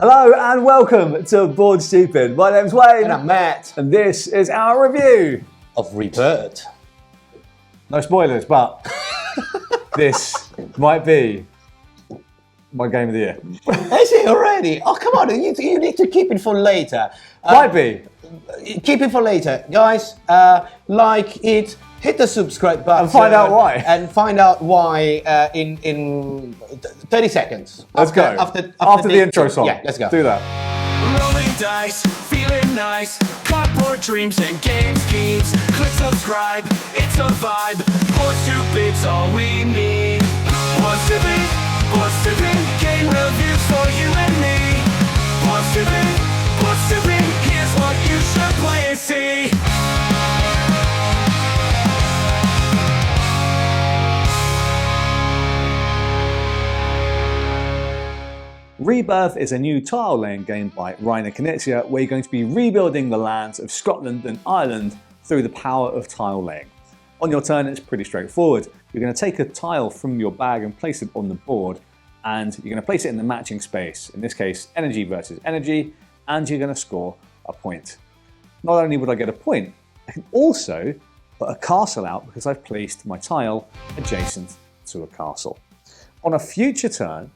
Hello and welcome to Board Stupid. My name's Wayne. And I'm Matt. And this is our review Of Rebirth. No spoilers, but this might be my game of the year. Is it already? Oh, come on, you need to keep it for later. Might be. Keep it for later. Guys, like it, hit the subscribe button. And find out why. And find out why in 30 seconds. Let's go. After the intro song. Yeah, let's go. Do that. Rolling dice, feeling nice. Cardboard dreams and game schemes. Click subscribe, it's a vibe. Board Stupid's all we need. Board Stupid, game reviews for you and me. Board Stupid, here's what you should play and see. Rebirth is a new tile-laying game by Reiner Knizia where you're going to be rebuilding the lands of Scotland and Ireland through the power of tile laying. On your turn, it's pretty straightforward. You're going to take a tile from your bag and place it on the board, and you're going to place it in the matching space, in this case energy versus energy, and you're going to score a point. Not only would I get a point, I can also put a castle out because I've placed my tile adjacent to a castle. On a future turn,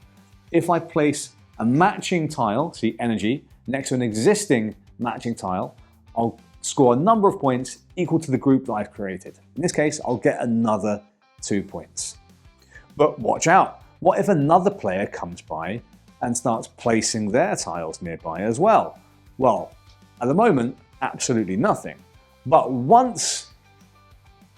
if I place a matching tile, see energy, next to an existing matching tile, I'll score a number of points equal to the group that I've created. In this case, I'll get another 2 points. But watch out, what if another player comes by and starts placing their tiles nearby as well? Well, at the moment, absolutely nothing. But once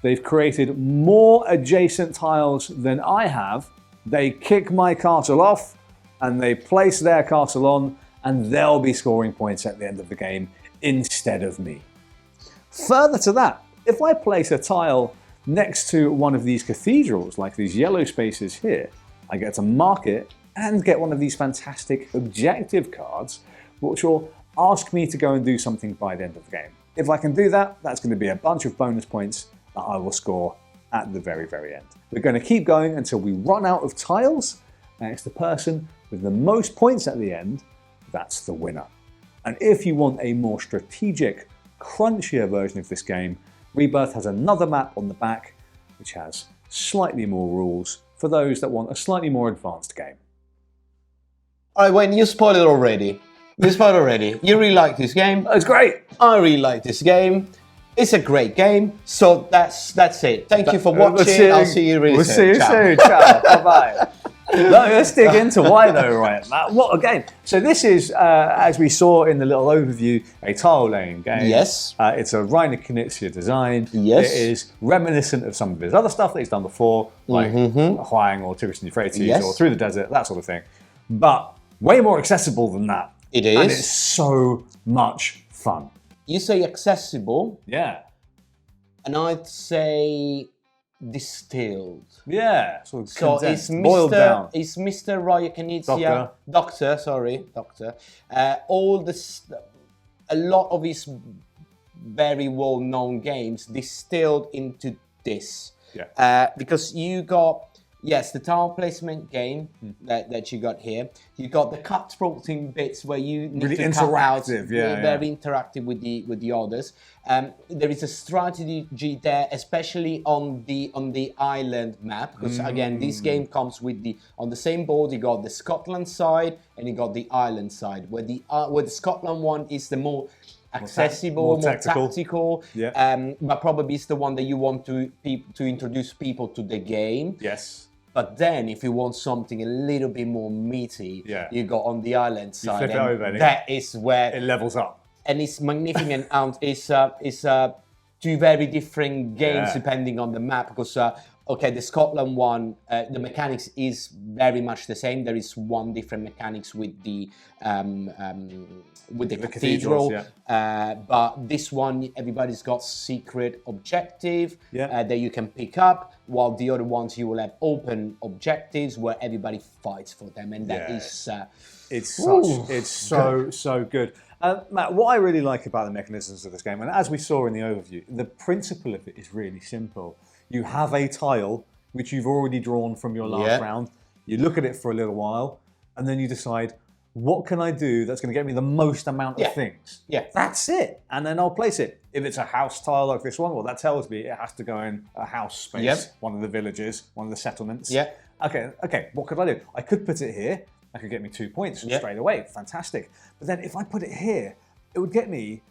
they've created more adjacent tiles than I have, they kick my castle off and they place their castle on, and they'll be scoring points at the end of the game instead of me. Further to that, if I place a tile next to one of these cathedrals, like these yellow spaces here, I get to mark it and get one of these fantastic objective cards, which will ask me to go and do something by the end of the game. If I can do that, that's going to be a bunch of bonus points that I will score at the very, very end. We're going to keep going until we run out of tiles, and it's the person with the most points at the end, that's the winner. And if you want a more strategic, crunchier version of this game, Rebirth has another map on the back, which has slightly more rules for those that want a slightly more advanced game. All right, Wayne, you spoiled it already. You really like this game. It's great. I really like this game. It's a great game. So that's it. Thank you for watching. I'll see you really soon. We'll see you soon. Ciao. Bye-bye. Let's dig into why though, right, Matt? What a game. So this is, as we saw in the little overview, a tile-laying game. Yes. It's a Reiner Knizia design. Yes. It is reminiscent of some of his other stuff that he's done before, like Huang or Tigris and Euphrates or Through the Desert, that sort of thing. But way more accessible than that. It is. And it's so much fun. You say accessible, Yeah. and I'd say distilled. Yeah. Sort of So condensed, it's boiled down. Mr. Reiner Knizia, Doctor. A lot of his very well-known games distilled into this. Yeah. Because you got, yes, the tile placement game that you got here. You got the cutthroating bits where you need Really to cut out, interactive, very interactive with the others. There is a strategy there, especially on the island map, because again, this game comes with on the same board. You got the Scotland side and you got the Ireland side, where the Scotland one is the more accessible, more tactical, but probably it's the one that you want to introduce people to the game. Yes. But then, if you want something a little bit more meaty, you go on the island side. You flip it over, that is where it levels up. And it's magnificent. And it's two very different games depending on the map. Because okay, the Scotland one, the mechanics is very much the same. There is one different mechanics with the cathedral, but this one, everybody's got secret objective that you can pick up, while the other ones you will have open objectives where everybody fights for them, and that is it's so good. Matt, what I really like about the mechanisms of this game, and as we saw in the overview, the principle of it is really simple. You have a tile which you've already drawn from your last round. You look at it for a little while, and then you decide, what can I do that's going to get me the most amount of things? Yeah. That's it. And then I'll place it. If it's a house tile like this one, well, that tells me it has to go in a house space, one of the villages, one of the settlements. Yeah. Okay, what could I do? I could put it here. That could get me 2 points straight away. Fantastic. But then if I put it here, it would get me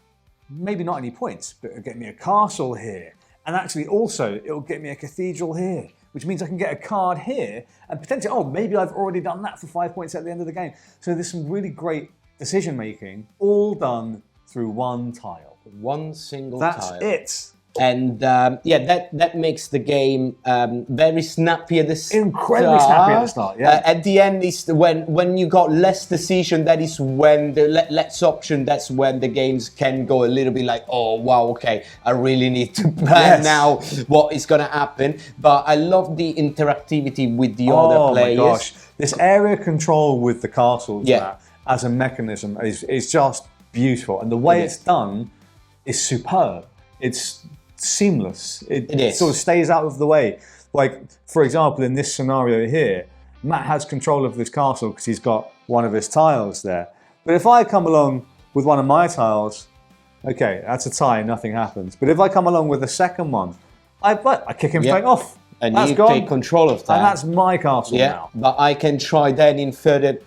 maybe not any points, but it would get me a castle here. And actually also, it will get me a cathedral here, which means I can get a card here and potentially, oh, maybe I've already done that for 5 points at the end of the game. So there's some really great decision making, all done through one tile. One single tile. That's it. And that makes the game very snappy at the start. Incredibly snappy at the start, yeah. At the end is when you got less decision, that is when the less option, that's when the games can go a little bit like, oh wow, okay, I really need to plan now what is gonna happen. But I love the interactivity with the other players. Oh my gosh, this area control with the castles as a mechanism is just beautiful. And the way it's done is superb. It's seamless. It sort of stays out of the way. Like, for example, in this scenario here, Matt has control of this castle because he's got one of his tiles there. But if I come along with one of my tiles, okay, that's a tie, nothing happens. But if I come along with the second one, I kick him straight off. And that's you gone. take control of that. And that's my castle now. But I can try then in further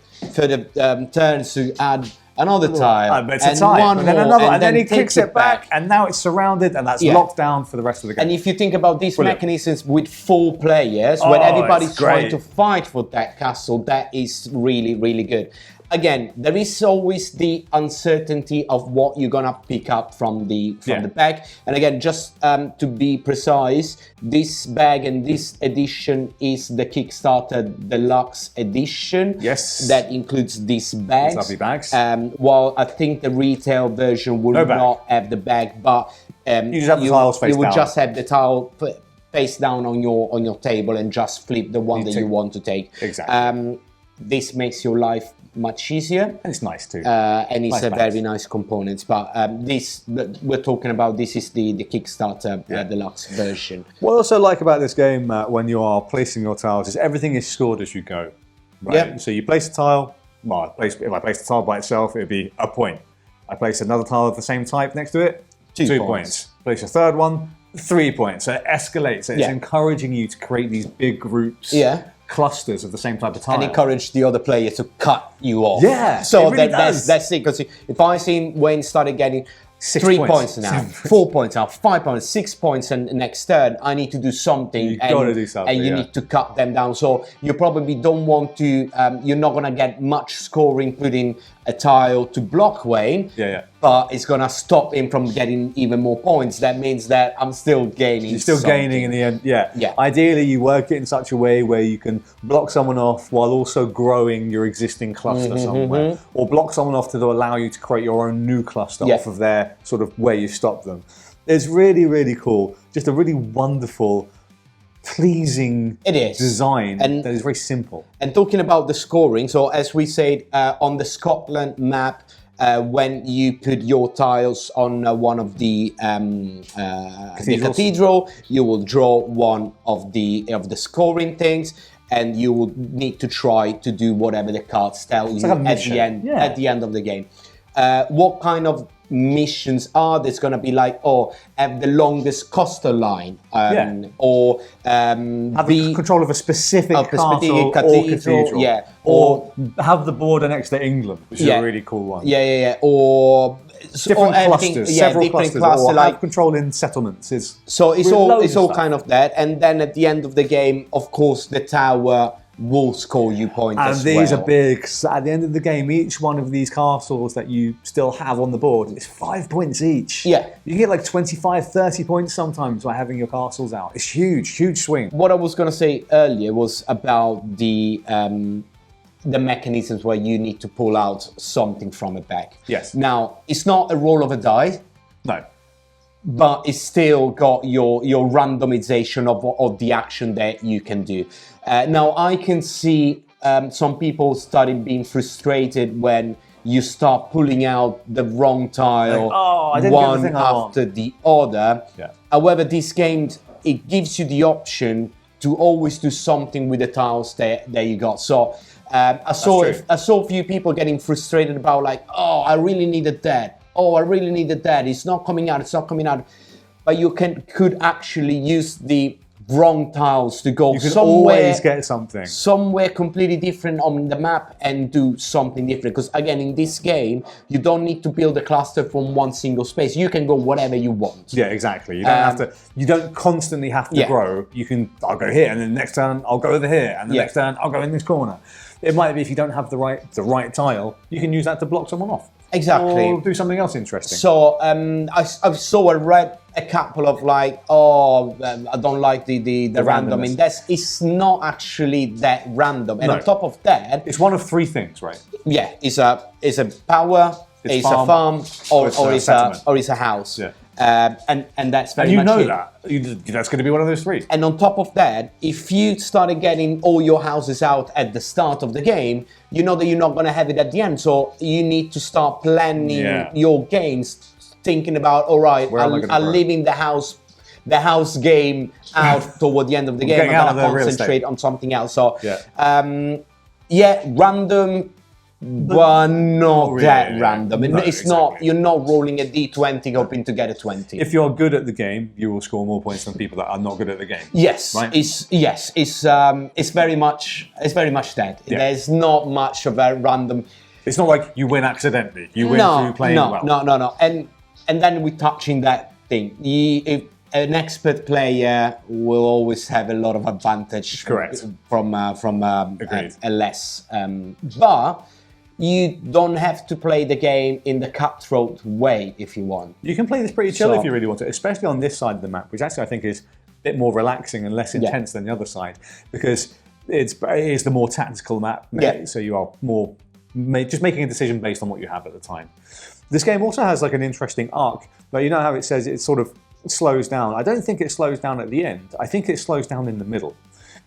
turns to add another tile, it's a tie, one and then more, another, and then he kicks it back, back, and now it's surrounded, and that's locked down for the rest of the game. And if you think about these mechanisms with 4 players, when everybody's trying to fight for that castle, that is really, really good. Again, there is always the uncertainty of what you're gonna pick up from the bag. And again, just to be precise, this bag and this edition is the Kickstarter Deluxe Edition. Yes. That includes these bags. These lovely bags. While I think the retail version will not have the bag, but you just have the tiles face down. You would just have the tile face down on your table and just flip the one that you want to take. Exactly. This makes your life much easier, and it's nice too, and it's a very nice component. But this we're talking about, this is the Kickstarter Deluxe version. What I also like about this game, when you are placing your tiles, is everything is scored as you go. Right? So you place a tile. Well, if I place the tile by itself, it would be a point. I place another tile of the same type next to it, 2 points. Place a third one, 3 points. So it escalates. So it's encouraging you to create these big groups. Clusters of the same type of tile. And encourage the other player to cut you off. Yeah, so it really that's it. Because if I see Wayne started getting 3 points now, 4 points now, 5 points, 6 points, and next turn I need to do something. You've got to do something, and you need to cut them down. So you probably don't want to. You're not gonna get much scoring putting a tile to block Wayne. But it's gonna stop him from getting even more points. That means that I'm still gaining. You're still gaining in the end. Yeah. Ideally, you work it in such a way where you can block someone off while also growing your existing cluster somewhere, or block someone off to allow you to create your own new cluster off of their sort of where you stop them. It's really, really cool. Just a really wonderful, pleasing design that is very simple. And talking about the scoring, so as we said on the Scotland map, when you put your tiles on one of the cathedral, you will draw one of the scoring things, and you will need to try to do whatever the cards tell you at the end of the game. What kind of missions are there's going to be like, have the longest coastal line, or have the control of a specific castle cathedral, or have the border next to England, which is a really cool one. Or different clusters, several clusters, or have control in settlements. So it's all kind of that, and then at the end of the game, of course, the tower will score you points as well. And these are big. So at the end of the game, each one of these castles that you still have on the board is 5 points each. Yeah. You can get like 25, 30 points sometimes by having your castles out. It's huge swing. What I was going to say earlier was about the mechanisms where you need to pull out something from a bag. Yes. Now, it's not a roll of a die. No. But it's still got your randomization of the action that you can do. Now, I can see some people starting being frustrated when you start pulling out the wrong tile one after the other. Yeah. However, this game, it gives you the option to always do something with the tiles that you got. So I saw true. I saw a few people getting frustrated about like, oh, I really needed that. Oh, I really needed that. It's not coming out. It's not coming out. But you could actually use the wrong tiles to go You can somewhere, always get something. somewhere completely different on the map and do something different. Because again, in this game, you don't need to build a cluster from one single space. You can go whatever you want. Yeah, exactly. You don't have to. You don't constantly have to Yeah. grow. You can. I'll go here, and then next turn I'll go over here, and the Yeah. next turn I'll go in this corner. It might be if you don't have the right tile, you can use that to block someone off. Exactly. Or do something else interesting. So I read a couple of like, I don't like the random randomness. index. It's not actually that random. And No. on top of that, It's one of three things, right? yeah, it's a power, it's a farm, or it's a house. Yeah. And that's very And you much know it. that. That's going to be one of those three. And on top of that, if you started getting all your houses out at the start of the game, you know that you're not going to have it at the end. So you need to start planning Yeah. your games, thinking about, all right, Where am I gonna I'm grow? leaving the house game out toward the end of the game. Getting I'm out going of to the real concentrate estate. on something else. So Yeah. random. But not really. that random. And No, it's not. exactly. You're not rolling a d20 hoping to get a 20. If you're good at the game, you will score more points than people that are not good at the game. Yes, Right? it's very much that. Yeah. There's not much of a random. It's not like you win accidentally. You win through playing well. No. And then we touch in that thing. If an expert player will always have a lot of advantage. Correct. From Agreed. a less. But you don't have to play the game in the cutthroat way if you want. You can play this pretty chill So- if you really want to, especially on this side of the map, which actually I think is a bit more relaxing and less intense than the other side, because it is the more tactical map. Yeah. So you are more just making a decision based on what you have at the time. This game also has like an interesting arc, but you know how it says it sort of slows down. I don't think it slows down at the end. I think it slows down in the middle.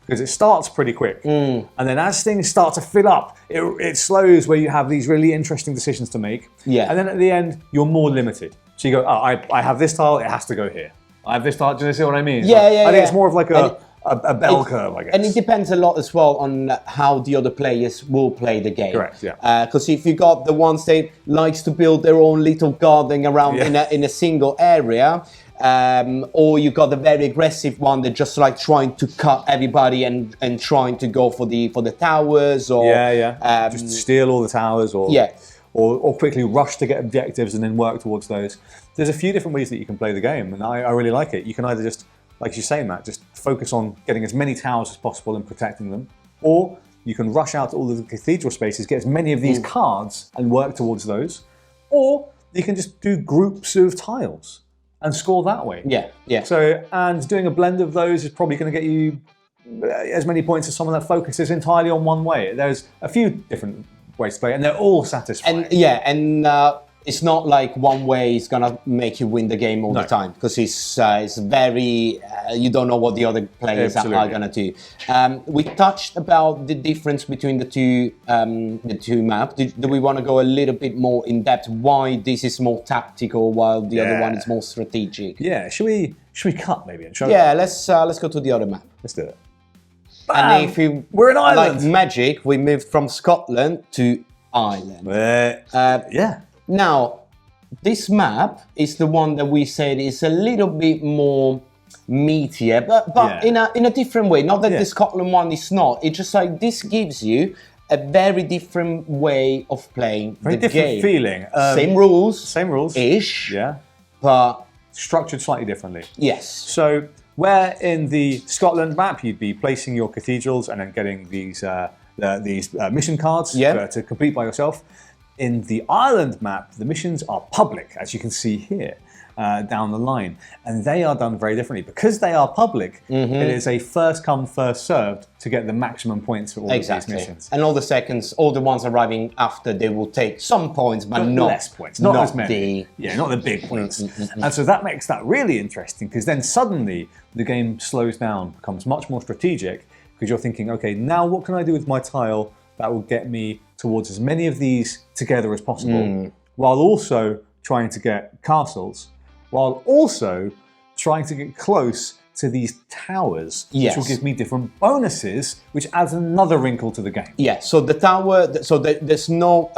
Because it starts pretty quick, and then as things start to fill up, it slows where you have these really interesting decisions to make. Yeah. And then at the end, you're more limited. So you go, oh, I have this tile, it has to go here. I have this tile, do you see what I mean? Yeah, yeah, I think yeah. it's more of like a bell curve, I guess. And it depends a lot as well on how the other players will play the game. Correct, yeah. Because if you got the ones that likes to build their own little garden around in a single area, or you got the very aggressive one that just like trying to cut everybody and trying to go for the towers or just steal all the towers or Yeah. or quickly rush to get objectives and then work towards those. There's a few different ways that you can play the game, and I really like it. You can either just, like you say, Matt, just focus on getting as many towers as possible and protecting them, or you can rush out to all of the cathedral spaces, get as many of these cards and work towards those, or you can just do groups of tiles and score that way. Yeah. So, and doing a blend of those is probably going to get you as many points as someone that focuses entirely on one way. There's a few different ways to play, and they're all satisfying. And it's not like one way is gonna make you win the game all the time, because it's very you don't know what the other players are gonna do. We touched about the difference between the two maps. Do we want to go a little bit more in depth? Why this is more tactical while the other one is more strategic? Yeah, should we cut maybe and show? Yeah, let's go to the other map. Let's do it. And if you We're in Ireland. like magic, we moved from Scotland to Ireland. Yeah. Now, this map is the one that we said is a little bit more meatier, but in a different way. Not that the Scotland one is not. It's just like this gives you a very different way of playing Very the different game. feeling. Same rules. Same rules. Ish. Yeah. But Structured slightly differently. yes. So where in the Scotland map you'd be placing your cathedrals and then getting these mission cards to complete by yourself. In the Ireland map, the missions are public, as you can see here down the line, and they are done very differently. Because they are public, it is a first come, first served to get the maximum points for all of these missions. And all the seconds, all the ones arriving after, they will take some points, but not less points, not as many. Not the big points. And so that makes that really interesting, because then suddenly the game slows down, becomes much more strategic, because you're thinking, okay, now what can I do with my tile that will get me towards as many of these together as possible, while also trying to get castles, while also trying to get close to these towers, which Yes. will give me different bonuses, which adds another wrinkle to the game. Yeah, so the tower, so there's no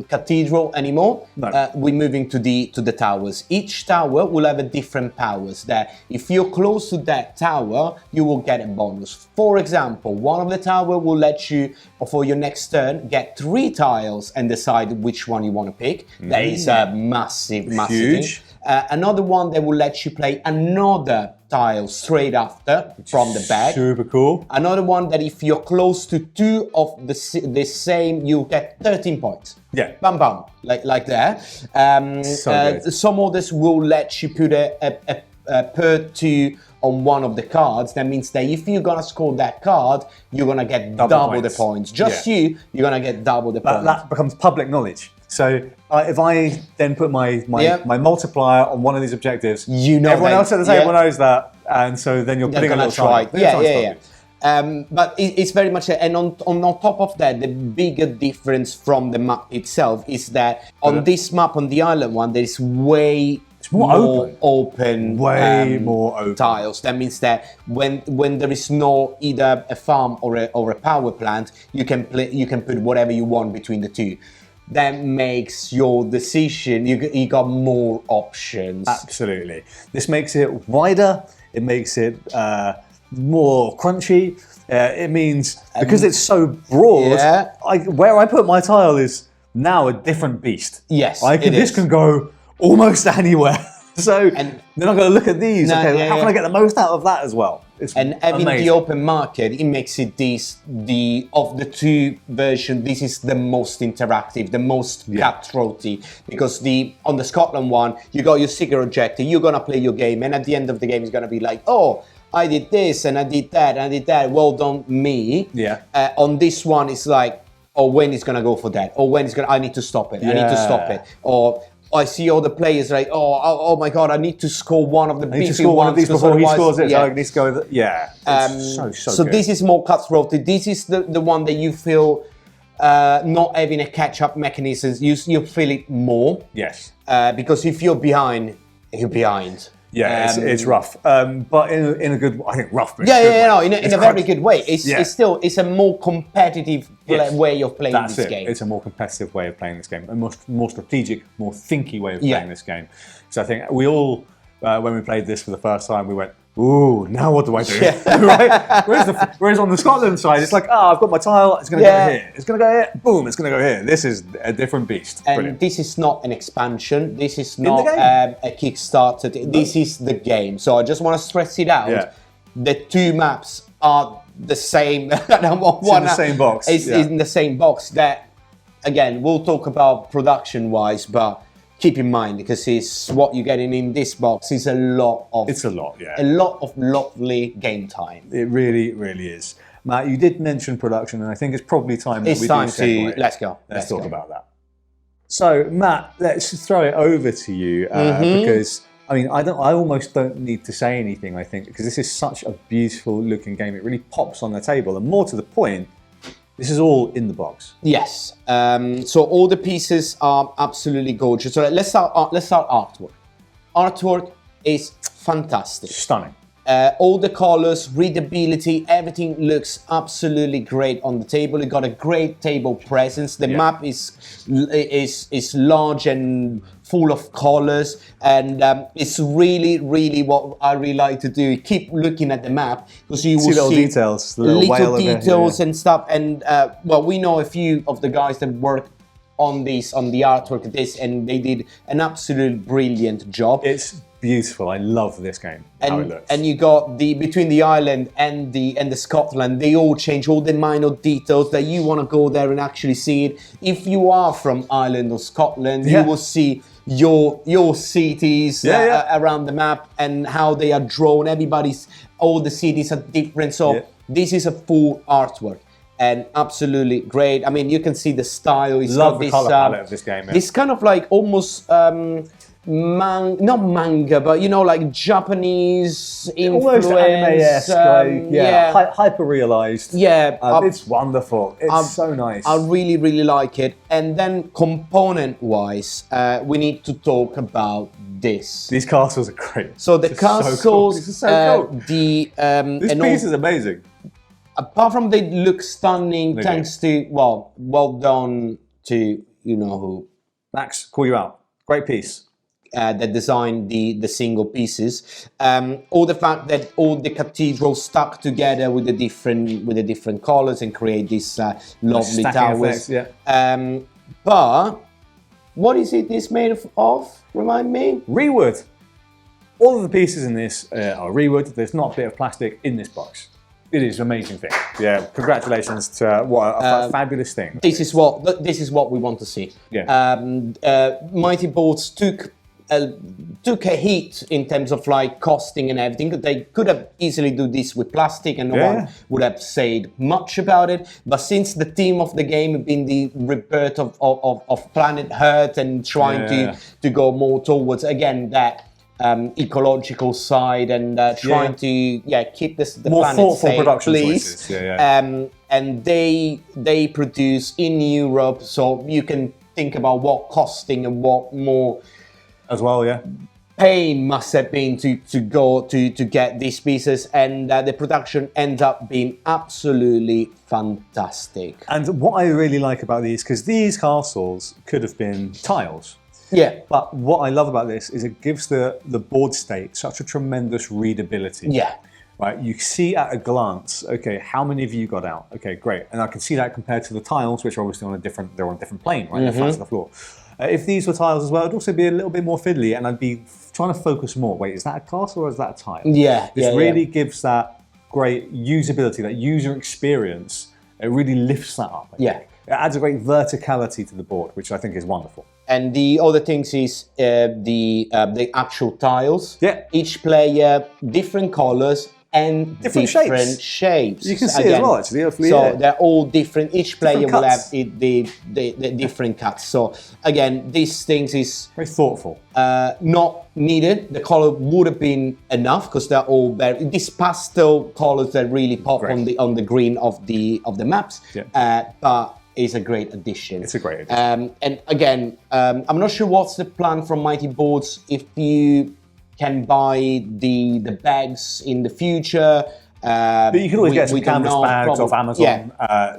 cathedral anymore. No. We're moving to the towers. Each tower will have a different powers. That if you're close to that tower, you will get a bonus. For example, one of the tower will let you, for your next turn, get 3 tiles and decide which one you want to pick. That is a massive Huge. thing. Another one that will let you play another tile straight after from the bag. Super cool. Another one that if you're close to 2 of the same, you get 13 points. Yeah. Bam, bam, like that. So good. Some others will let you put a per 2 on one of the cards. That means that if you're gonna score that card, you're gonna get double the points. Just you're gonna get double the points. That becomes public knowledge. So if I then put my multiplier on one of these objectives, You know everyone that- else at the table knows that, and so then you're They're putting a gonna little try. try. Yeah. But it's very much, and on top of that, the bigger difference from the map itself is that on this map, on the island one, there is way more open, Way more open. tiles. That means that when there is no either a farm or a power plant, you can put whatever you want between the two. That makes your decision. You got more options. Absolutely. This makes it wider. It makes it more crunchy. It means because it's so broad, where I put my tile is now a different beast. Yes, this can go almost anywhere. So then I'm going to look at these. How can I get the most out of that as well? It's having amazing. the open market, it makes it of the 2 versions, this is the most interactive, the most cutthroaty. Because on the Scotland one, you got your secret objective, you're gonna play your game, and at the end of the game, it's gonna be like, oh, I did this and I did that and I did that. Well done, me. Yeah. On this one, it's like, oh, when it's gonna go for that, or when it's gonna, I need to stop it. I need to stop it, or I see all the players like, oh my god, I need to score one of the I need to beefy score one of ones these before he scores it. Yeah. So I need to go with it. Yeah. It's so good. This is more cutthroat. This is the one that you feel not having a catch-up mechanism. You feel it more. Yes. Because if you're behind, you're behind. Yeah, it's rough, but in a good. I think rough. But In a very good way. It's a more competitive way of playing this game. It's a more competitive way of playing this game, a more strategic, more thinky way of playing this game. So I think we all, when we played this for the first time, we went, "Ooh, now what do I do?" Right? Whereas on the Scotland side, it's like, I've got my tile. It's going to go here. It's going to go here. Boom! It's going to go here. This is a different beast. And Brilliant. this is not an expansion. This is not a Kickstarter. This is the game. So I just want to stress it out. Yeah. The 2 maps are the same. It's in the same box. It's in the same box. That, again, we'll talk about production-wise, but keep in mind, because it's what you're getting in this box is a lot of... It's a lot, yeah. A lot of lovely game time. It really, really is. Matt, you did mention production, and I think it's probably time that It's we time do segue. Let's go. Let's talk about that. So, Matt, let's throw it over to you because I mean, I almost don't need to say anything. I think because this is such a beautiful looking game, it really pops on the table, and more to the point, this is all in the box. Yes. So all the pieces are absolutely gorgeous. So let's start artwork. Artwork is fantastic. Stunning. All the colors, readability, everything looks absolutely great on the table. You got a great table presence. The map is large and full of colors, and it's really what I really like to do. Keep looking at the map because you will little see details, little details and stuff. And well, we know a few of the guys that work on the artwork of this, and they did an absolute brilliant job. It's beautiful. I love this game. How it looks. And you got between the island and the Scotland, they all change all the minor details that you want to go there and actually see it. If you are from Ireland or Scotland, you will see your cities around the map and how they are drawn. All the cities are different. So this is a full artwork. And absolutely great. I mean, you can see the style. Love the color palette of this game. This kind of like almost not manga, but like Japanese influence. Almost anime-esque, hyper-realized. Yeah, it's wonderful. It's so nice. I really, really like it. And then component-wise, we need to talk about this. These castles are great. So the castles, this is so cool. This piece is amazing. Apart from they look stunning, thanks to well done to you know who. Max, call you out. Great piece. That designed the single pieces, or the fact that all the cathedrals stuck together with the different colors and create these lovely towers. Effects, yeah. But what is it this made of? Remind me. Rewood. All of the pieces in this are rewood. There's not a bit of plastic in this box. It is an amazing thing. Yeah, congratulations to what a fabulous thing. This is what we want to see. Yeah. Mighty Boards took a hit in terms of like costing and everything. They could have easily do this with plastic and no one would have said much about it. But since the theme of the game had been the rebirth of planet Earth and trying to go more towards, again, that ecological side and trying to keep the more planet thoughtful safe, production please. choices. And they produce in Europe, so you can think about what costing and what more as well, pain must have been to go to get these pieces, and the production ends up being absolutely fantastic. And what I really like about these, because these castles could have been tiles. Yeah. But what I love about this is it gives the board state such a tremendous readability. Yeah. Right, you see at a glance, okay, how many of you got out? Okay, great. And I can see that compared to the tiles, which are obviously on a different plane, right? They're flat to the floor. If these were tiles as well, it'd also be a little bit more fiddly, and I'd be trying to focus more. Wait, is that a castle or is that a tile? Yeah. This really gives that great usability, that user experience. It really lifts that up. Yeah. It adds a great verticality to the board, which I think is wonderful. And the other things is the actual tiles. Yeah. Each player, different colors and different shapes. You can see as well, actually. So they're all different. Each player will have cuts. the different cuts. So again, these things is very thoughtful. not needed. The color would have been enough because they're all very these pastel colors that really pop on the green of the maps. Yeah. But it's a great addition. It's a great addition. And again, I'm not sure what's the plan from Mighty Boards if you can buy the bags in the future. But you can always get some canvas bags off Amazon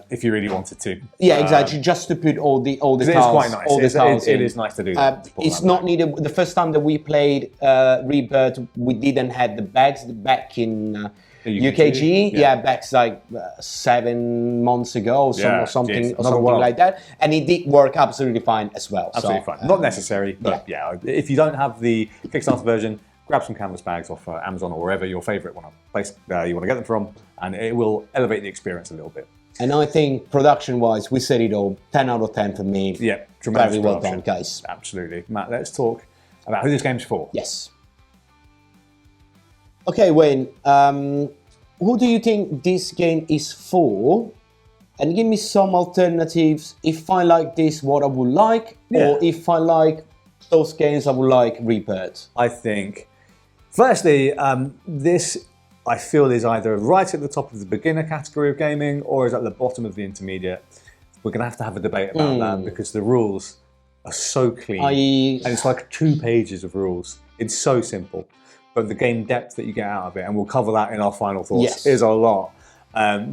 if you really wanted to. Yeah, exactly. Just to put all the tiles. It's quite nice. It is nice to do that. It's not needed. The first time that we played Rebirth, we didn't have the bags back in UKG. Back like 7 months ago or something like that. And it did work absolutely fine as well. Absolutely fine. Not necessary, but if you don't have the Kickstarter version, grab some canvas bags off Amazon or wherever your favorite place you want to get them from, and it will elevate the experience a little bit. And I think production-wise, we said it all. 10 out of 10 for me. Yeah, tremendous very well production. done, guys. Absolutely. Matt, let's talk about who this game's for. Yes. Okay, Wayne. Who do you think this game is for? And give me some alternatives. If I like this, what I would like, or if I like those games, I would like Rebirth. I think, firstly, this I feel is either right at the top of the beginner category of gaming or is at the bottom of the intermediate. We're going to have a debate about that because the rules are so clean. And it's like 2 pages of rules. It's so simple. But the game depth that you get out of it, and we'll cover that in our final thoughts, is a lot.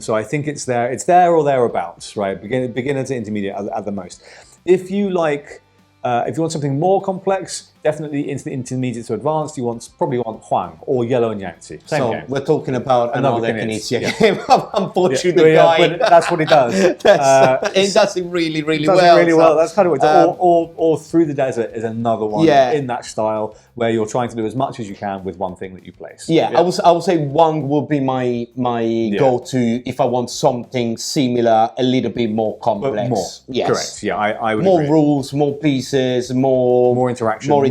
So I think it's there or thereabouts, right? Beginner to intermediate at the most. If you like, if you want something more complex, definitely into the intermediate to advanced. You probably want Huang or Yellow and Yangtze. Same game. We're talking about another Knizia game. Unfortunately, but that's what he does. It does it really, really well. That's kind of what it does. Or Through the Desert is another one in that style where you're trying to do as much as you can with one thing that you place. I would say Huang would be my go-to if I want something similar, a little bit more complex. Correct. Yeah, I would more agree. rules, more pieces, more interaction.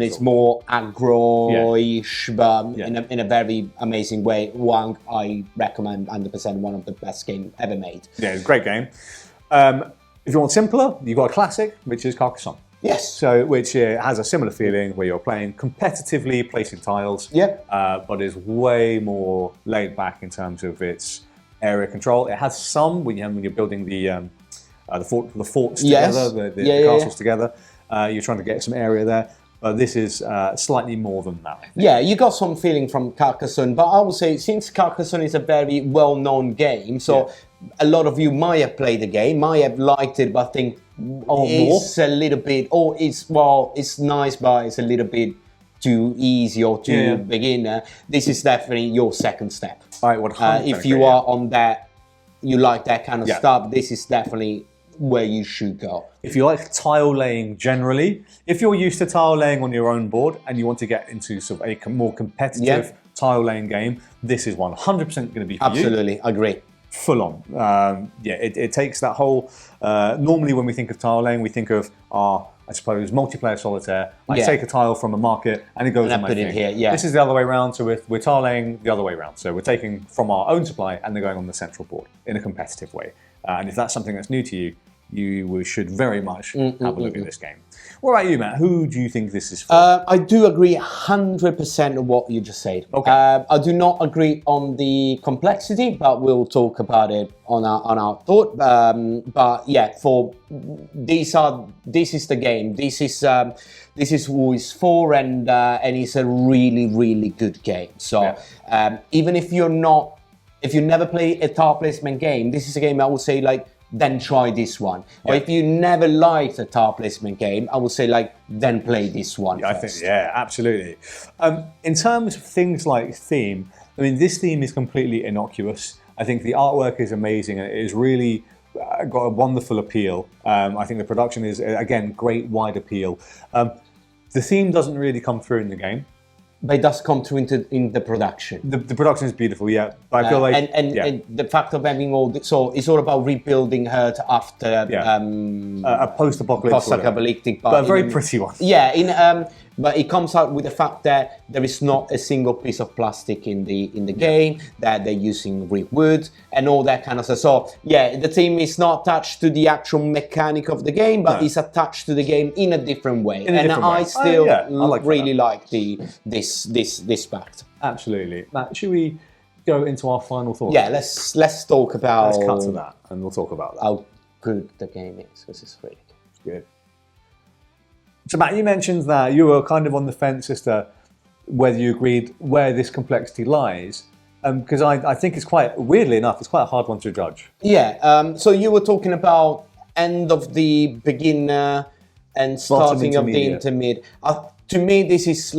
It's more aggro-ish, but in a very amazing way. Huang, I recommend 100%, one of the best games ever made. Yeah, it's a great game. If you want simpler, you've got a classic, which is Carcassonne. Yes. So, which has a similar feeling where you're playing competitively, placing tiles. Yeah. But is way more laid back in terms of its area control. It has some when you're building the forts together, the castles together. You're trying to get some area there. But this is slightly more than that. Yeah, you got some feeling from Carcassonne, but I would say since Carcassonne is a very well-known game, so a lot of you might have played the game, might have liked it, but think it's a little bit, it's nice, but it's a little bit too easy or too beginner. This is definitely your second step. Right, 100%. If you are on that, you like that kind of stuff, this is definitely where you should go. If you like tile laying generally, if you're used to tile laying on your own board and you want to get into sort of a more competitive tile laying game, this is 100% going to be for you. Absolutely, agree. Full on. It takes that whole, normally when we think of tile laying, we think of I suppose, multiplayer solitaire. I take a tile from a market and it goes on my thing. It here, This is the other way around, so we're tile laying the other way around. So we're taking from our own supply and they're going on the central board in a competitive way. And if that's something that's new to you, you should very much have a look at this game. What about you, Matt? Who do you think this is for? I do agree 100% of what you just said. Okay. I do not agree on the complexity, but we'll talk about it on our thought. But yeah, this is the game. This is who it's for, and it's a really, really good game. So even if you never play a tile placement game, this is a game I would say then try this one. Or if you never liked a tile placement game, I would say then play this one first. Absolutely. In terms of things like theme, I mean, this theme is completely innocuous. I think the artwork is amazing and it is really got a wonderful appeal. I think the production is, again, great wide appeal. The theme doesn't really come through in the game. But it does come through in the production. The production is beautiful, But I feel like and the fact of having all this, so it's all about rebuilding Earth after a post-apocalyptic, but a very pretty one. But it comes out with the fact that there is not a single piece of plastic in the game, that they're using real wood and all that kind of stuff. So the team is not attached to the actual mechanic of the game, but it's attached to the game in a different way. I still really like this fact. Absolutely. Matt, should we go into our final thoughts? Yeah, let's talk about. Let's cut to that, and we'll talk about that. How good the game is, because it's really good. So Matt, you mentioned that you were kind of on the fence as to whether you agreed where this complexity lies, because I think it's quite, weirdly enough, it's quite a hard one to judge. Yeah, so you were talking about end of the beginner and starting of the intermediate. To me, this is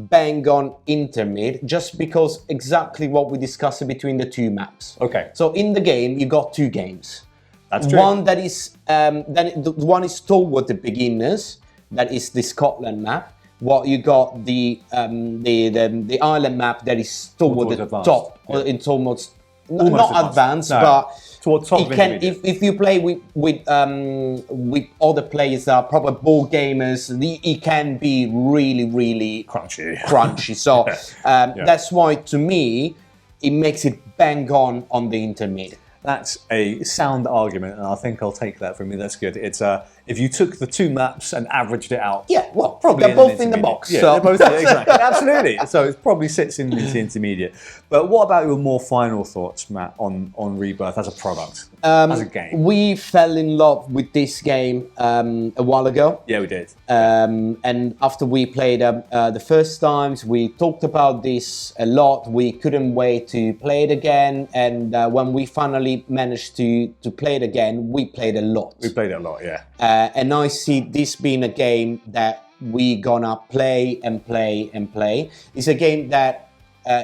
bang on intermediate, just because exactly what we discussed between the two maps. Okay. So in the game, you got two games. That's true. One that is, the one is toward the beginners. That is the Scotland map. What you got the island map that is toward the top. It's almost not advanced, but towards top. If you play with other players that are proper board gamers, it can be really, really crunchy. So that's why, to me, it makes it bang on the intermediate. That's a sound argument, and I think I'll take that from you. That's good. It's if you took the two maps and averaged it out. Yeah, well, probably they're both in the box. Yeah, so. they're both exactly, absolutely. So it probably sits in the intermediate. But what about your more final thoughts, Matt, on Rebirth as a product, as a game? We fell in love with this game a while ago. Yeah, we did. And after we played the first times, we talked about this a lot. We couldn't wait to play it again. And when we finally managed to play it again, we played a lot. We played it a lot, yeah. And I see this being a game that we gonna play and play and play. It's a game that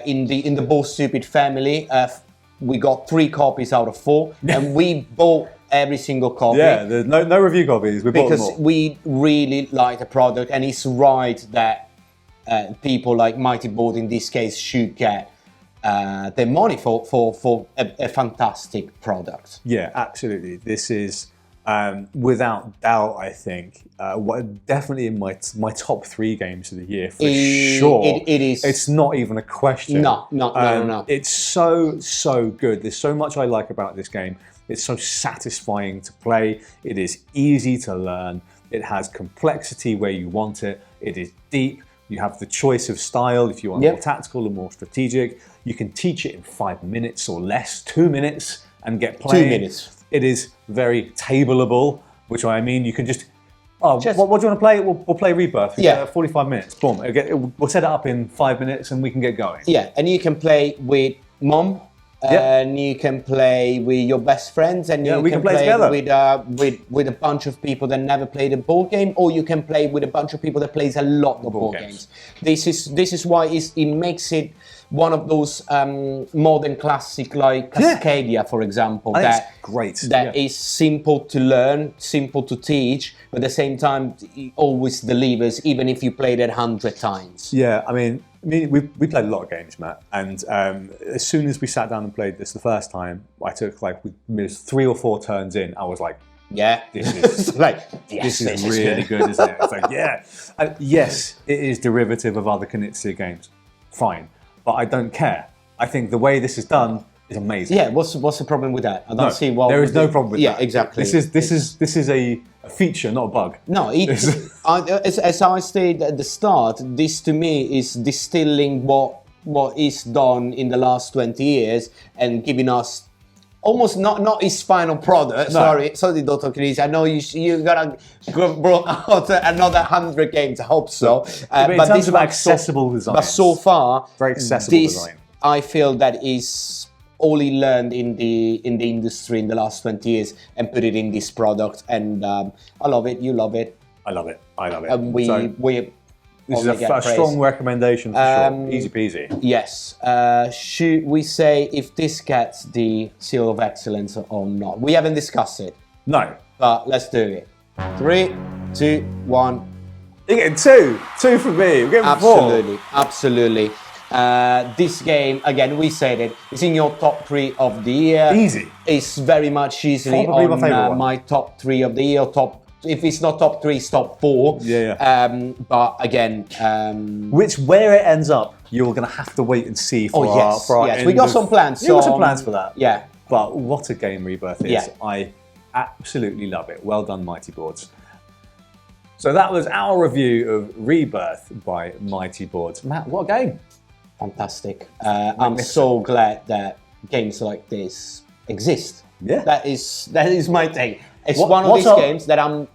in the Board Stupid family, we got 3 copies out of 4, and we bought every single copy. Yeah, there's no review copies. We bought them all. Because we really like the product, and it's right that people like Mighty Board in this case should get their money for a fantastic product. Yeah, absolutely. This is without doubt, I think, definitely in my top 3 games of the year for sure. It is. It's not even a question. No. It's so good. There's so much I like about this game. It's so satisfying to play. It is easy to learn. It has complexity where you want it. It is deep. You have the choice of style if you want more tactical or more strategic. You can teach it in 5 minutes or less, 2 minutes, and get playing. 2 minutes. It is very tableable, which I mean, you can just, what do you want to play? We'll play Rebirth. 45 minutes, boom. We'll set it up in 5 minutes and we can get going. Yeah, and you can play with mom, and you can play with your best friends, and you can play together with a bunch of people that never played a board game, or you can play with a bunch of people that plays a lot of board games. This is why it makes it one of those modern classic like Cascadia, for example. That's great. That is simple to learn, simple to teach, but at the same time, it always delivers, even if you played it 100 times. Yeah, I mean, we played a lot of games, Matt, and as soon as we sat down and played this the first time, I took like 3 or 4 turns in. I was like, this is this is really good, isn't it? It's like, yes, it is derivative of other Knizia games, fine, but I don't care. I think the way this is done is amazing. Yeah, what's the problem with that? I don't see what there is no problem with that. Yeah, exactly. This is a feature, not a bug. No, as I stated at the start, this to me is distilling what is done in the last 20 years and giving us almost not his final product. No. Sorry, Dr. Knizia. I know you're gonna bring out another 100 games. I hope so. But in terms of accessible design, but so far, very accessible design. I feel that is all he learned in the industry in the last 20 years and put it in this product, and I love it. You love it. I love it. And this is a strong recommendation for sure. Easy peasy. Yes. Should we say if this gets the seal of excellence or not? We haven't discussed it. No. But let's do it. 3, 2, 1. You're getting 2. 2 from me. We're getting 4. Absolutely. This game, again, we said it's in your top 3 of the year. Easy. It's very much easily probably on my favourite one. My top 3 of the year. If it's not top 3, it's top 4. But again, where it ends up, you're going to have to wait and see for our yes. We got some plans. We got some plans for that. Yeah. But what a game Rebirth is. Yeah. I absolutely love it. Well done, Mighty Boards. So that was our review of Rebirth by Mighty Boards. Matt, what a game. Fantastic. I'm so glad that games like this exist. Yeah. That is my thing. It's one of these games that I'm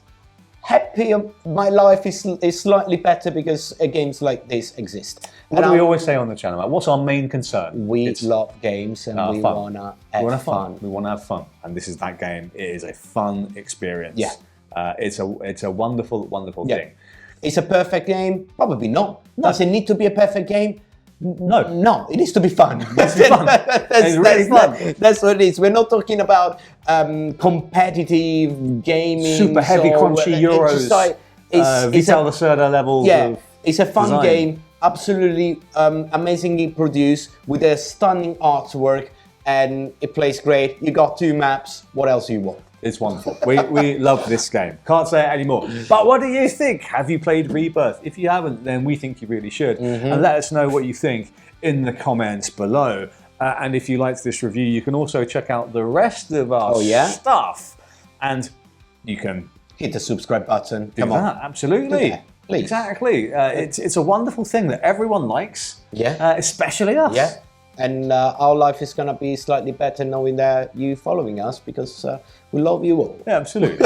happy my life is slightly better because games like this exist. What do we always say on the channel? What's our main concern? We love games and we want to have fun. We want to have fun. And this is that game. It is a fun experience. Yeah. It's a wonderful, wonderful thing. It's a perfect game? Probably not. No. Does it need to be a perfect game? No, it needs to be fun. It's fun. It's really fun. That's what it is. We're not talking about competitive gaming, super heavy, crunchy Euros, Vital Lacerda levels. Yeah, it's a fun game, absolutely amazingly produced with a stunning artwork, and it plays great. You got 2 maps. What else do you want? It's wonderful. We love this game. Can't say it anymore. But what do you think? Have you played Rebirth? If you haven't, then we think you really should. And let us know what you think in the comments below. And if you liked this review, you can also check out the rest of our stuff. And you can hit the subscribe button. Come on. Absolutely. Yeah, please. Exactly. It's a wonderful thing that everyone likes. Yeah. Especially us. Yeah. And our life is going to be slightly better knowing that you following us because we love you all. Yeah, absolutely.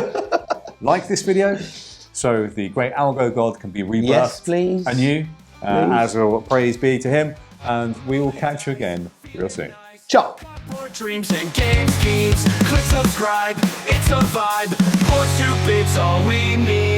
Like this video so the great algo god can be rebirthed. Yes, please. Anew, as well, praise be to him. And we will catch you again real soon. Ciao. More dreams and game schemes. Click subscribe. It's a vibe. 4 2 bits all we need.